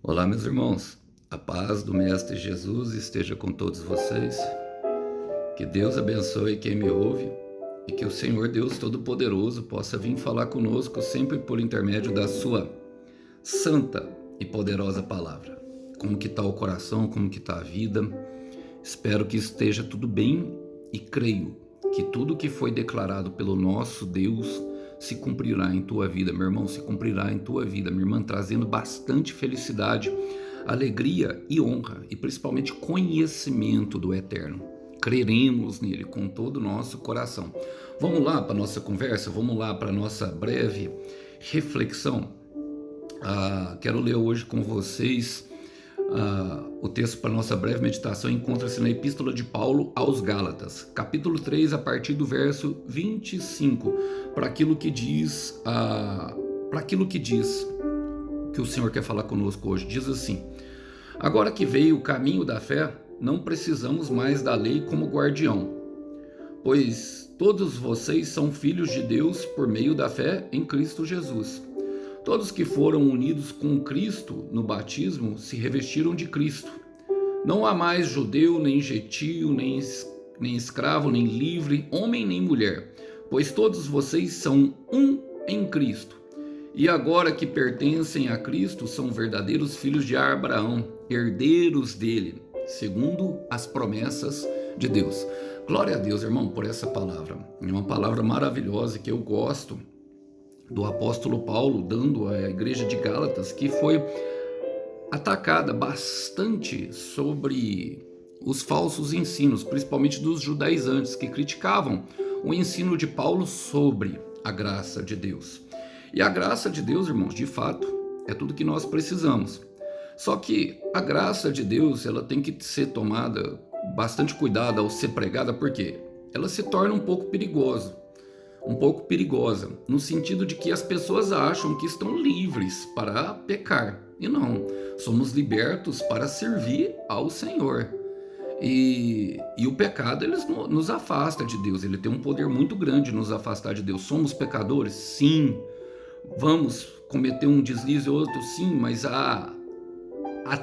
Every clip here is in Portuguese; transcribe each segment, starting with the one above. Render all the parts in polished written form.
Olá, meus irmãos. A paz do Mestre Jesus esteja com todos vocês. Que Deus abençoe quem me ouve e que o Senhor Deus Todo-Poderoso possa vir falar conosco sempre por intermédio da sua santa e poderosa palavra. Como que está o coração, como que está a vida? Espero que esteja tudo bem e creio que tudo que foi declarado pelo nosso Deus se cumprirá em tua vida, meu irmão, se cumprirá em tua vida, minha irmã, trazendo bastante felicidade, alegria e honra, e principalmente conhecimento do Eterno. Creremos nele com todo o nosso coração. Vamos lá para a nossa conversa, vamos lá para a nossa breve reflexão. Quero ler hoje com vocês o texto para nossa breve meditação. Encontra-se na Epístola de Paulo aos Gálatas, capítulo 3, a partir do verso 25, para aquilo que diz que o Senhor quer falar conosco hoje. Diz assim: agora que veio o caminho da fé, não precisamos mais da lei como guardião, pois todos vocês são filhos de Deus por meio da fé em Cristo Jesus. Todos que foram unidos com Cristo no batismo se revestiram de Cristo. Não há mais judeu, nem gentio, nem escravo, nem livre, homem nem mulher, pois todos vocês são um em Cristo. E agora que pertencem a Cristo, são verdadeiros filhos de Abraão, herdeiros dele, segundo as promessas de Deus. Glória a Deus, irmão, por essa palavra. É uma palavra maravilhosa que eu gosto, do apóstolo Paulo, dando à igreja de Gálatas, que foi atacada bastante sobre os falsos ensinos, principalmente dos judaizantes, que criticavam o ensino de Paulo sobre a graça de Deus. E a graça de Deus, irmãos, de fato, é tudo que nós precisamos. Só que a graça de Deus, ela tem que ser tomada bastante cuidado ao ser pregada, porque ela se torna um pouco perigosa, no sentido de que as pessoas acham que estão livres para pecar. E não, somos libertos para servir ao Senhor. E o pecado, ele nos afasta de Deus, ele tem um poder muito grande de nos afastar de Deus. Somos pecadores? Sim. Vamos cometer um deslize ou outro? Sim, mas a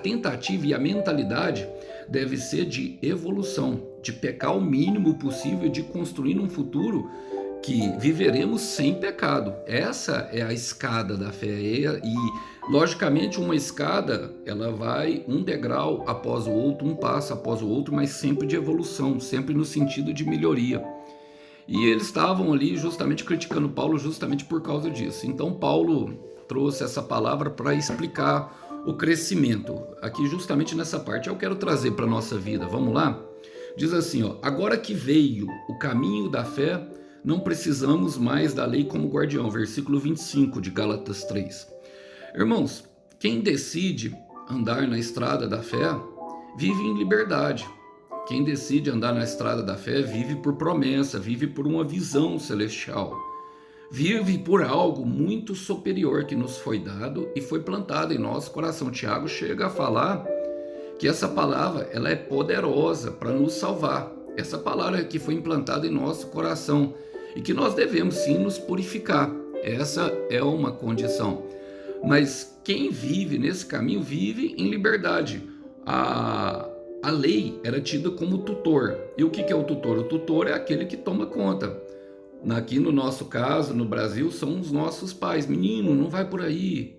tentativa e a mentalidade deve ser de evolução, de pecar o mínimo possível e de construir um futuro que viveremos sem pecado. Essa é a escada da fé. E logicamente uma escada, ela vai um degrau após o outro, um passo após o outro, mas sempre de evolução, sempre no sentido de melhoria. E eles estavam ali justamente criticando Paulo justamente por causa disso. Então Paulo trouxe essa palavra para explicar o crescimento. Aqui justamente nessa parte eu quero trazer para a nossa vida. Vamos lá? Diz assim, agora que veio o caminho da fé, não precisamos mais da lei como guardião. Versículo 25 de Gálatas 3. Irmãos, quem decide andar na estrada da fé, vive em liberdade. Quem decide andar na estrada da fé, vive por promessa, vive por uma visão celestial. Vive por algo muito superior que nos foi dado e foi plantado em nosso coração. Tiago chega a falar que essa palavra, ela é poderosa para nos salvar. Essa palavra que foi implantada em nosso coração e que nós devemos sim nos purificar. Essa é uma condição. Mas quem vive nesse caminho vive em liberdade. A lei era tida como tutor. E o que é o tutor? O tutor é aquele que toma conta. Aqui no nosso caso, no Brasil, são os nossos pais. Menino, não vai por aí.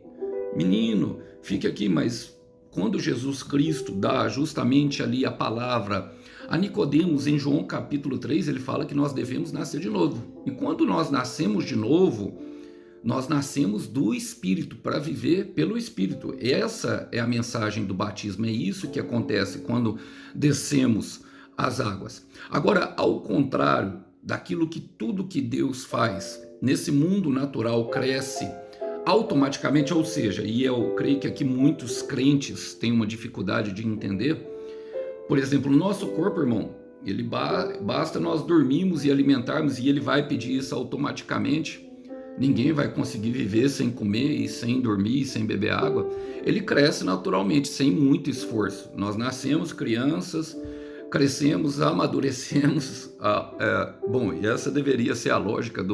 Menino, fique aqui. Mas quando Jesus Cristo dá justamente ali a palavra a Nicodemos, em João capítulo 3, ele fala que nós devemos nascer de novo. E quando nós nascemos de novo, nós nascemos do Espírito, para viver pelo Espírito. Essa é a mensagem do batismo, é isso que acontece quando descemos as águas. Agora, ao contrário daquilo que tudo que Deus faz nesse mundo natural cresce automaticamente, ou seja, e eu creio que aqui muitos crentes têm uma dificuldade de entender. Por exemplo, o nosso corpo, irmão, ele basta nós dormirmos e alimentarmos e ele vai pedir isso automaticamente. Ninguém vai conseguir viver sem comer e sem dormir e sem beber água. Ele cresce naturalmente, sem muito esforço. Nós nascemos crianças, crescemos, amadurecemos. Bom, e essa deveria ser a lógica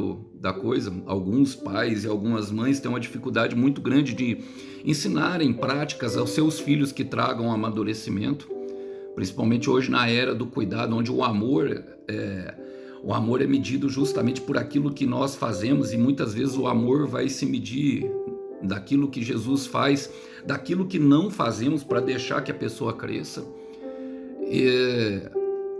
da coisa. Alguns pais e algumas mães têm uma dificuldade muito grande de ensinarem práticas aos seus filhos que tragam amadurecimento, principalmente hoje na era do cuidado, onde o amor é medido justamente por aquilo que nós fazemos, e muitas vezes o amor vai se medir daquilo que Jesus faz, daquilo que não fazemos para deixar que a pessoa cresça.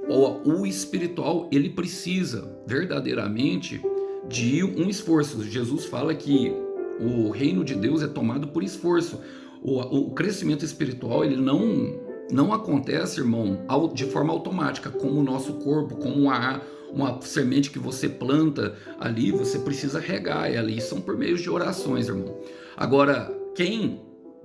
O espiritual, ele precisa verdadeiramente de um esforço. Jesus fala que o reino de Deus é tomado por esforço. O crescimento espiritual, ele não acontece, irmão, de forma automática, como o nosso corpo, como uma semente que você planta ali, você precisa regar, e ali são por meio de orações, irmão. Agora, quem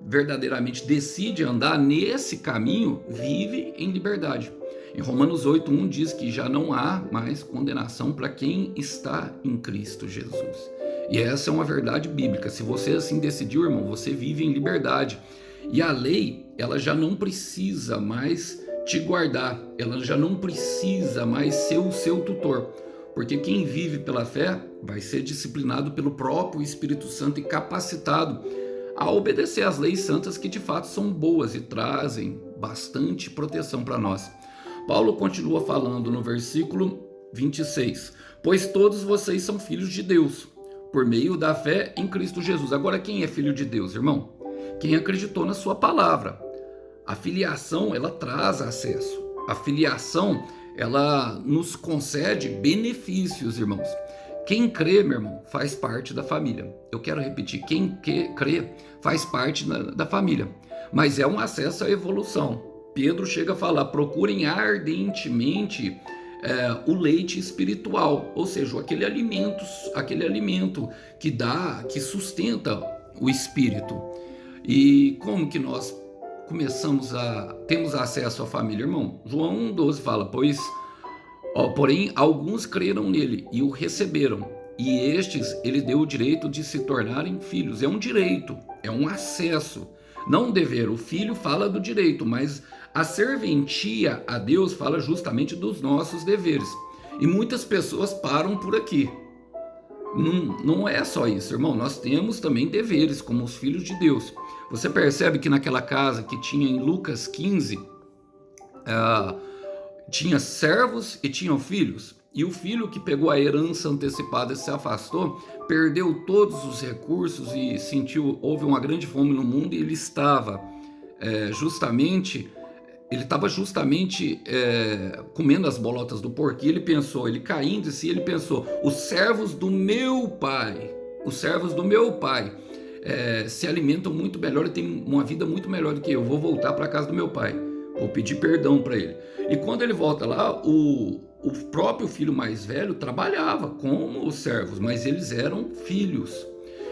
verdadeiramente decide andar nesse caminho, vive em liberdade. Em Romanos 8:1 diz que já não há mais condenação para quem está em Cristo Jesus. E essa é uma verdade bíblica. Se você assim decidiu, irmão, você vive em liberdade. E a lei, ela já não precisa mais te guardar, ela já não precisa mais ser o seu tutor. Porque quem vive pela fé vai ser disciplinado pelo próprio Espírito Santo e capacitado a obedecer às leis santas, que de fato são boas e trazem bastante proteção para nós. Paulo continua falando no versículo 26: pois todos vocês são filhos de Deus, por meio da fé em Cristo Jesus. Agora, quem é filho de Deus, irmão? Quem acreditou na sua palavra. A filiação, ela traz acesso. A filiação, ela nos concede benefícios, irmãos. Quem crê, meu irmão, faz parte da família. Eu quero repetir, quem crê faz parte da família. Mas é um acesso à evolução. Pedro chega a falar: procurem ardentemente o leite espiritual, ou seja, aquele alimento que sustenta o espírito. E como que nós temos acesso à família, irmão? João 1,12 fala: porém alguns creram nele e o receberam, e estes ele deu o direito de se tornarem filhos. É um direito, é um acesso, não um dever. O filho fala do direito, mas a serventia a Deus fala justamente dos nossos deveres. E muitas pessoas param por aqui. Não é só isso, irmão. Nós temos também deveres como os filhos de Deus. Você percebe que naquela casa que tinha em Lucas 15, tinha servos e tinham filhos. E o filho que pegou a herança antecipada e se afastou, perdeu todos os recursos e houve uma grande fome no mundo, e ele estava justamente comendo as bolotas do porco. E ele caindo assim, ele pensou: os servos do meu pai se alimentam muito melhor e têm uma vida muito melhor do que eu. Vou voltar para a casa do meu pai, vou pedir perdão para ele. E quando ele volta lá, o próprio filho mais velho trabalhava como os servos, mas eles eram filhos.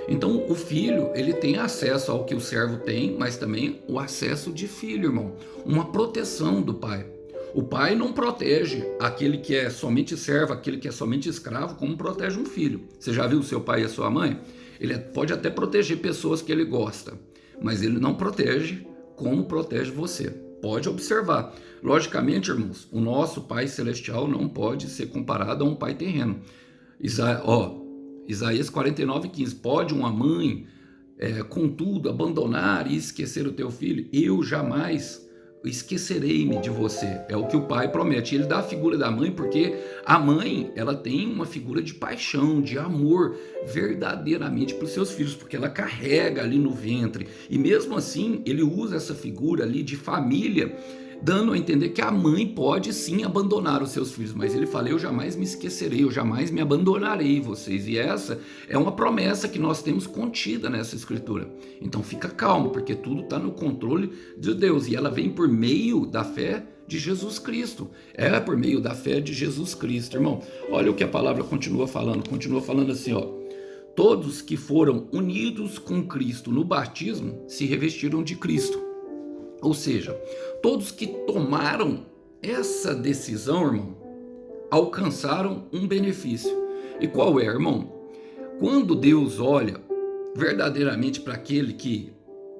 Então o filho, ele tem acesso ao que o servo tem, mas também o acesso de filho, irmão. Uma proteção do pai. O pai não protege aquele que é somente servo, aquele que é somente escravo, como protege um filho. Você já viu o seu pai e a sua mãe? Ele pode até proteger pessoas que ele gosta, mas ele não protege como protege você. Pode observar. Logicamente, irmãos, o nosso Pai Celestial não pode ser comparado a um pai terreno. Isaías 49:15. Pode uma mãe, contudo, abandonar e esquecer o teu filho? Eu jamais esquecerei-me de você. É o que o pai promete. Ele dá a figura da mãe porque a mãe, ela tem uma figura de paixão, de amor verdadeiramente para os seus filhos, porque ela carrega ali no ventre. E mesmo assim, ele usa essa figura ali de família, dando a entender que a mãe pode sim abandonar os seus filhos, mas ele fala: eu jamais me esquecerei, eu jamais me abandonarei vocês. E essa é uma promessa que nós temos contida nessa escritura. Então fica calmo, porque tudo está no controle de Deus, e ela vem por meio da fé de Jesus Cristo. É por meio da fé de Jesus Cristo, irmão. Olha o que a palavra continua falando assim, todos que foram unidos com Cristo no batismo se revestiram de Cristo. Ou seja, todos que tomaram essa decisão, irmão, alcançaram um benefício. E qual é, irmão? Quando Deus olha verdadeiramente para aquele que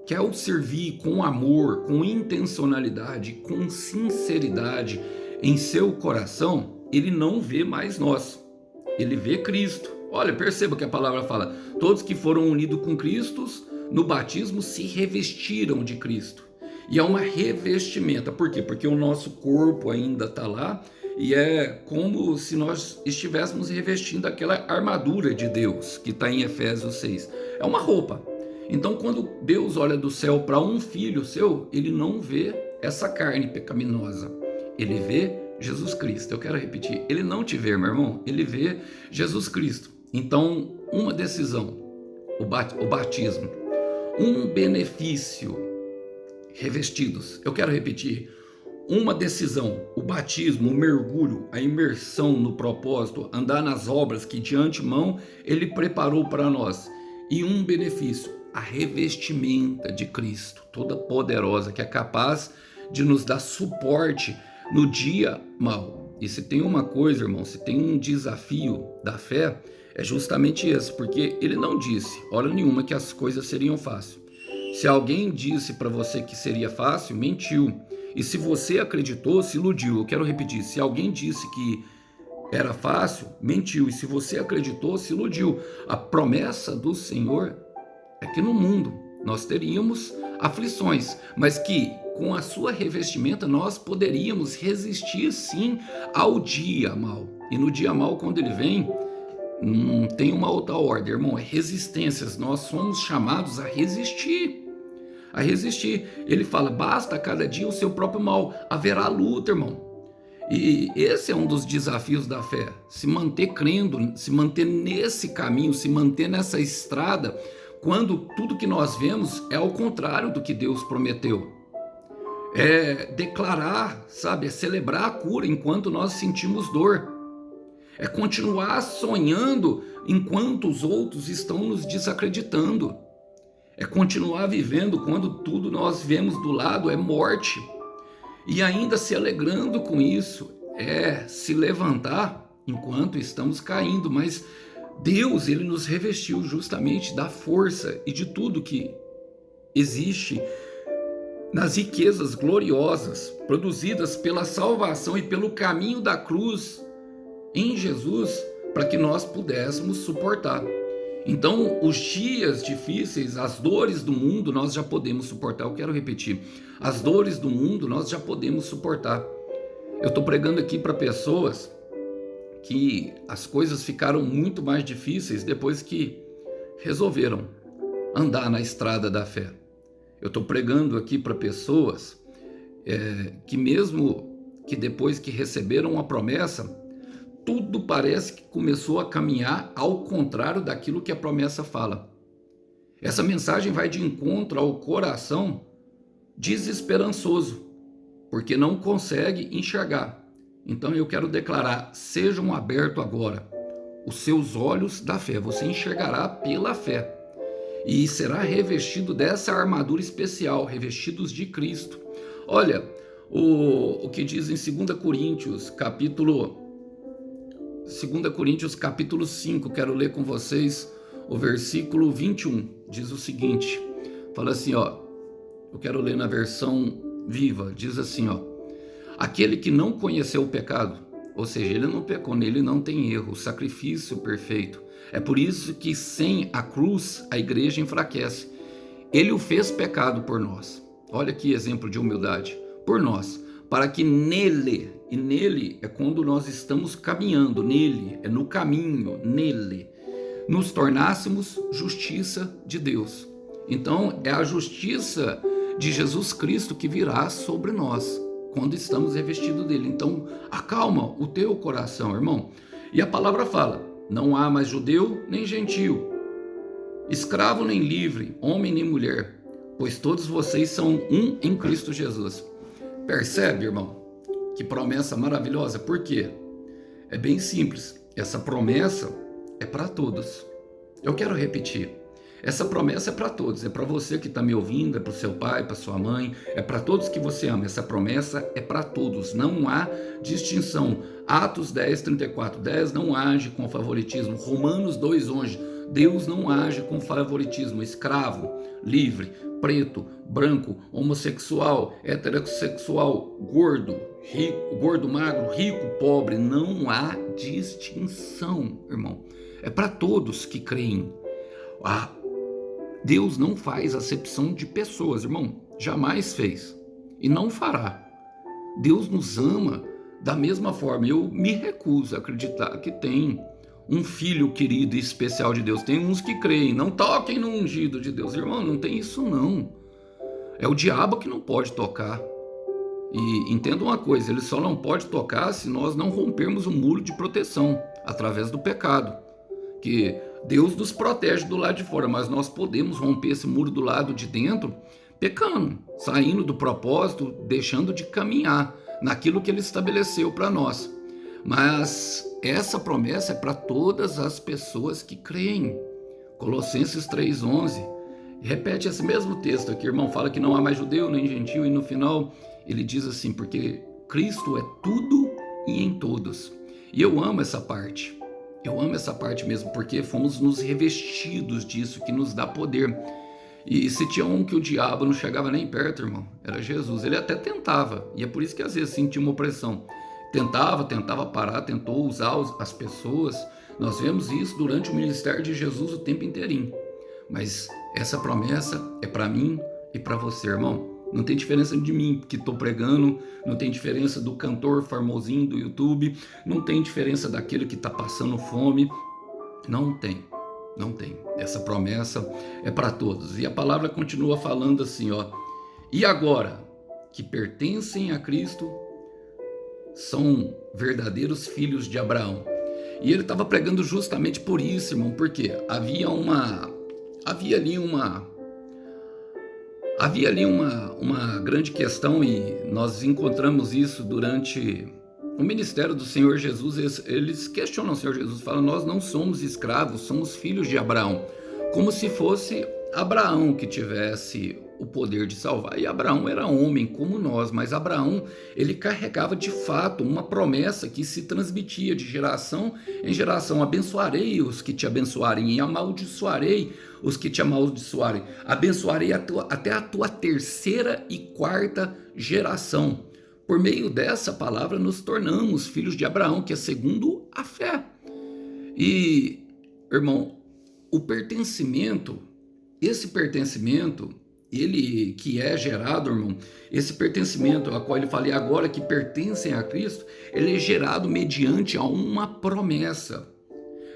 quer o servir com amor, com intencionalidade, com sinceridade, em seu coração, ele não vê mais nós, ele vê Cristo. Olha, perceba que a palavra fala: todos que foram unidos com Cristo no batismo se revestiram de Cristo. E é uma revestimenta. Por quê? Porque o nosso corpo ainda está lá e é como se nós estivéssemos revestindo aquela armadura de Deus que está em Efésios 6. É uma roupa. Então, quando Deus olha do céu para um filho seu, ele não vê essa carne pecaminosa. Ele vê Jesus Cristo. Eu quero repetir. Ele não te vê, meu irmão. Ele vê Jesus Cristo. Então, uma decisão, o batismo, um benefício, revestidos. Eu quero repetir, uma decisão, o batismo, o mergulho, a imersão no propósito, andar nas obras que de antemão ele preparou para nós. E um benefício, a revestimenta de Cristo, toda poderosa, que é capaz de nos dar suporte no dia mau. E se tem uma coisa, irmão, se tem um desafio da fé, é justamente esse, porque ele não disse, hora nenhuma, que as coisas seriam fáceis. Se alguém disse para você que seria fácil, mentiu. E se você acreditou, se iludiu. Eu quero repetir, se alguém disse que era fácil, mentiu. E se você acreditou, se iludiu. A promessa do Senhor é que no mundo nós teríamos aflições, mas que com a sua revestimenta nós poderíamos resistir sim ao dia mau. E no dia mau, quando ele vem, não tem uma outra ordem, irmão, é resistências. Nós somos chamados a resistir. A resistir. Ele fala, basta cada dia o seu próprio mal. Haverá luta, irmão. E esse é um dos desafios da fé. Se manter crendo, se manter nesse caminho, se manter nessa estrada, quando tudo que nós vemos é ao contrário do que Deus prometeu. É declarar, sabe, é celebrar a cura enquanto nós sentimos dor. É continuar sonhando enquanto os outros estão nos desacreditando. É continuar vivendo quando tudo nós vemos do lado é morte. E ainda se alegrando com isso, é se levantar enquanto estamos caindo. Mas Deus, ele nos revestiu justamente da força e de tudo que existe nas riquezas gloriosas produzidas pela salvação e pelo caminho da cruz em Jesus, para que nós pudéssemos suportar. Então, os dias difíceis, as dores do mundo, nós já podemos suportar. Eu quero repetir, as dores do mundo nós já podemos suportar. Eu estou pregando aqui para pessoas que as coisas ficaram muito mais difíceis depois que resolveram andar na estrada da fé. Eu estou pregando aqui para pessoas que mesmo que depois que receberam a promessa, tudo parece que começou a caminhar ao contrário daquilo que a promessa fala. Essa mensagem vai de encontro ao coração desesperançoso, porque não consegue enxergar. Então eu quero declarar, sejam abertos agora os seus olhos da fé, você enxergará pela fé e será revestido dessa armadura especial, revestidos de Cristo. Olha, o que diz em 2 Coríntios, capítulo 5, quero ler com vocês o versículo 21, diz o seguinte, fala assim, ó, eu quero ler na versão viva, diz assim, ó, aquele que não conheceu o pecado, ou seja, ele não pecou, nele não tem erro, o sacrifício perfeito, é por isso que sem a cruz a igreja enfraquece, ele o fez pecado por nós, olha que exemplo de humildade, por nós, para que nele, e nele é quando nós estamos caminhando, nele, é no caminho, nele, nos tornássemos justiça de Deus. Então é a justiça de Jesus Cristo que virá sobre nós, quando estamos revestidos dele. Então acalma o teu coração, irmão. E a palavra fala, não há mais judeu nem gentio, escravo nem livre, homem nem mulher, pois todos vocês são um em Cristo Jesus. Percebe, irmão? Que promessa maravilhosa. Por quê? É bem simples. Essa promessa é para todos. Eu quero repetir. Essa promessa é para todos. É para você que está me ouvindo, é para o seu pai, para sua mãe, é para todos que você ama. Essa promessa é para todos. Não há distinção. Atos 10:34. 10 não age com favoritismo. Romanos 2:11. Deus não age com favoritismo. Escravo, livre, preto, branco, homossexual, heterossexual, gordo, rico, gordo, magro, rico, pobre, não há distinção, irmão. É para todos que creem. Deus não faz acepção de pessoas, irmão. Jamais fez e não fará. Deus nos ama da mesma forma. Eu me recuso a acreditar que tem um filho querido e especial de Deus. Tem uns que creem, não toquem no ungido de Deus. Irmão, não tem isso não. É o diabo que não pode tocar. E entenda uma coisa, ele só não pode tocar se nós não rompermos o muro de proteção através do pecado. Que Deus nos protege do lado de fora, mas nós podemos romper esse muro do lado de dentro pecando, saindo do propósito, deixando de caminhar naquilo que ele estabeleceu para nós. Mas essa promessa é para todas as pessoas que creem. Colossenses 3,11 repete esse mesmo texto aqui, irmão, fala que não há mais judeu nem gentil, e no final ele diz assim, porque Cristo é tudo e em todos. E eu amo essa parte mesmo, porque fomos nos revestidos disso, que nos dá poder. E se tinha um que o diabo não chegava nem perto, irmão, era Jesus. Ele até tentava, e é por isso que às vezes sentia uma opressão. Tentava parar, tentou usar as pessoas. Nós vemos isso durante o ministério de Jesus o tempo inteirinho. Mas essa promessa é para mim e para você, irmão. Não tem diferença de mim que estou pregando, não tem diferença do cantor famosinho do YouTube, não tem diferença daquele que está passando fome. Não tem. Essa promessa é para todos. E a palavra continua falando assim, ó. E agora, que pertencem a Cristo, são verdadeiros filhos de Abraão. E ele estava pregando justamente por isso, irmão, porque havia ali uma grande questão, e nós encontramos isso durante o ministério do Senhor Jesus. Eles questionam o Senhor Jesus, falam, nós não somos escravos, somos filhos de Abraão, como se fosse Abraão que tivesse o poder de salvar. E Abraão era homem como nós, mas Abraão, ele carregava de fato uma promessa que se transmitia de geração em geração. Abençoarei os que te abençoarem e amaldiçoarei os que te amaldiçoarem. Abençoarei até a tua terceira e quarta geração. Por meio dessa palavra nos tornamos filhos de Abraão, que é segundo a fé. E, irmão, o pertencimento, esse pertencimento, ele que é gerado, irmão, esse pertencimento a qual ele falei agora, que pertencem a Cristo, ele é gerado mediante a uma promessa.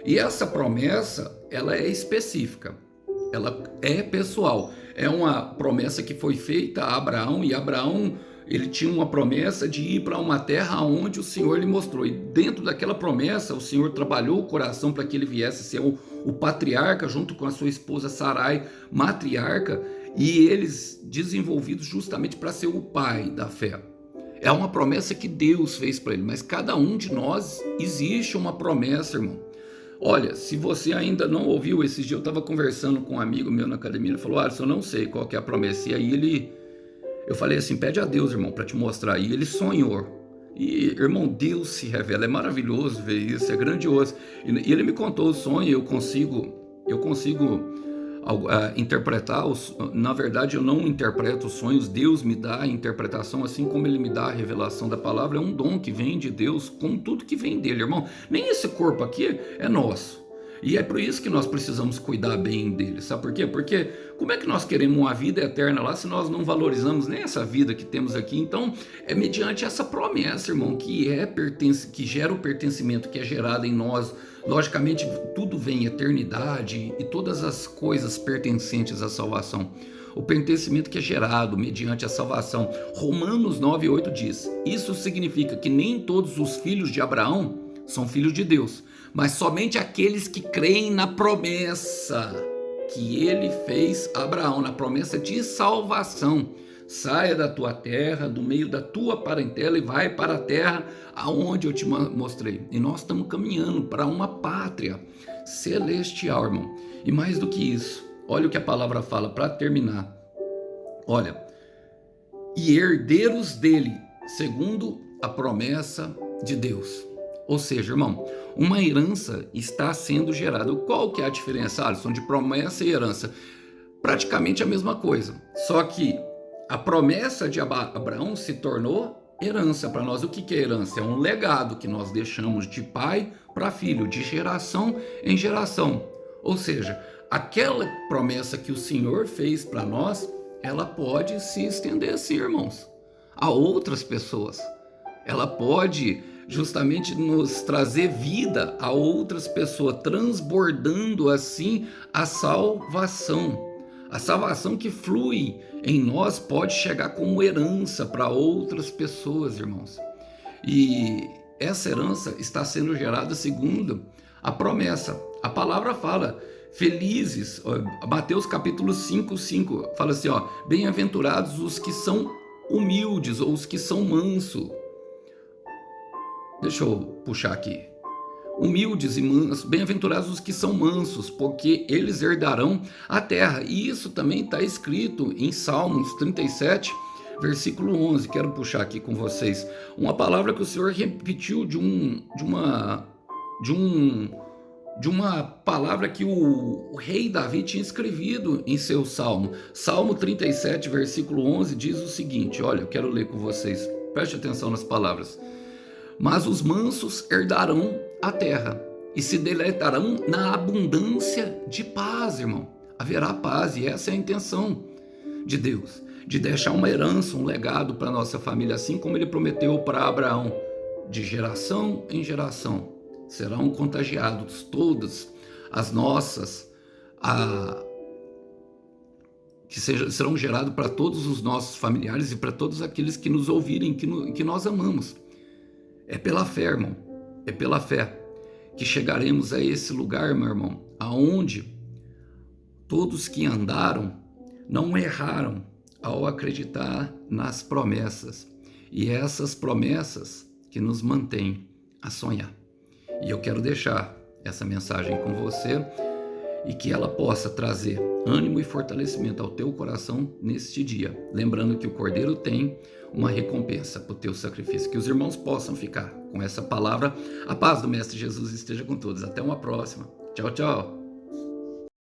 E essa promessa, ela é específica, ela é pessoal. É uma promessa que foi feita a Abraão, e Abraão, ele tinha uma promessa de ir para uma terra onde o Senhor lhe mostrou. E dentro daquela promessa, o Senhor trabalhou o coração para que ele viesse ser o patriarca, junto com a sua esposa Sarai, matriarca, e eles desenvolvidos justamente para ser o pai da fé. É uma promessa que Deus fez para ele, mas cada um de nós existe uma promessa, irmão. Olha, se você ainda não ouviu, esses dias eu estava conversando com um amigo meu na academia, ele falou, Alisson, eu não sei qual que é a promessa. E aí eu falei assim, pede a Deus, irmão, para te mostrar. E ele sonhou. E, irmão, Deus se revela, é maravilhoso ver isso, é grandioso. E ele me contou o sonho, eu consigo interpretar, na verdade eu não interpreto os sonhos, Deus me dá a interpretação, assim como ele me dá a revelação da palavra. É um dom que vem de Deus, como tudo que vem dele, irmão. Nem esse corpo aqui é nosso. E é por isso que nós precisamos cuidar bem dele, sabe por quê? Porque como é que nós queremos uma vida eterna lá se nós não valorizamos nem essa vida que temos aqui? Então é mediante essa promessa, irmão, que gera o pertencimento, que é gerado em nós. Logicamente tudo vem eternidade e todas as coisas pertencentes à salvação. O pertencimento que é gerado mediante a salvação. Romanos 9,8 diz, isso significa que nem todos os filhos de Abraão são filhos de Deus, mas somente aqueles que creem na promessa que ele fez a Abraão, na promessa de salvação. Saia da tua terra, do meio da tua parentela, e vai para a terra aonde eu te mostrei. E nós estamos caminhando para uma pátria celestial, irmão. E mais do que isso, olha o que a palavra fala para terminar. Olha, e herdeiros dele, segundo a promessa de Deus. Ou seja, irmão, uma herança está sendo gerada. Qual que é a diferença, Alisson, de promessa e herança? praticamente a mesma coisa. Só que a promessa de Abraão se tornou herança para nós. O que é herança? É um legado que nós deixamos de pai para filho, de geração em geração. Ou seja, aquela promessa que o Senhor fez para nós, ela pode se estender assim, irmãos, a outras pessoas. Ela pode justamente nos trazer vida a outras pessoas, transbordando assim a salvação. A salvação que flui em nós pode chegar como herança para outras pessoas, irmãos. E essa herança está sendo gerada segundo a promessa. A palavra fala, felizes, Mateus capítulo 5:5, fala assim, ó, bem-aventurados os que são humildes ou os que são mansos. Deixa eu puxar aqui. Humildes e mansos, bem-aventurados os que são mansos, porque eles herdarão a terra. E isso também está escrito em Salmos 37, versículo 11. Quero puxar aqui com vocês uma palavra que o Senhor repetiu de uma palavra que o rei Davi tinha escrevido em seu salmo. Salmo 37, versículo 11 diz o seguinte, olha, eu quero ler com vocês, preste atenção nas palavras. Mas os mansos herdarão a terra e se deleitarão na abundância de paz, irmão. Haverá paz e essa é a intenção de Deus, de deixar uma herança, um legado para nossa família, assim como ele prometeu para Abraão, de geração em geração. Serão contagiados todas as nossas, que serão gerados para todos os nossos familiares e para todos aqueles que nos ouvirem, que nós amamos. É pela fé, irmão, é pela fé que chegaremos a esse lugar, meu irmão, aonde todos que andaram não erraram ao acreditar nas promessas, e essas promessas que nos mantêm a sonhar. E eu quero deixar essa mensagem com você e que ela possa trazer ânimo e fortalecimento ao teu coração neste dia. Lembrando que o Cordeiro tem uma recompensa para o teu sacrifício. Que os irmãos possam ficar com essa palavra. A paz do Mestre Jesus esteja com todos. Até uma próxima. Tchau, tchau.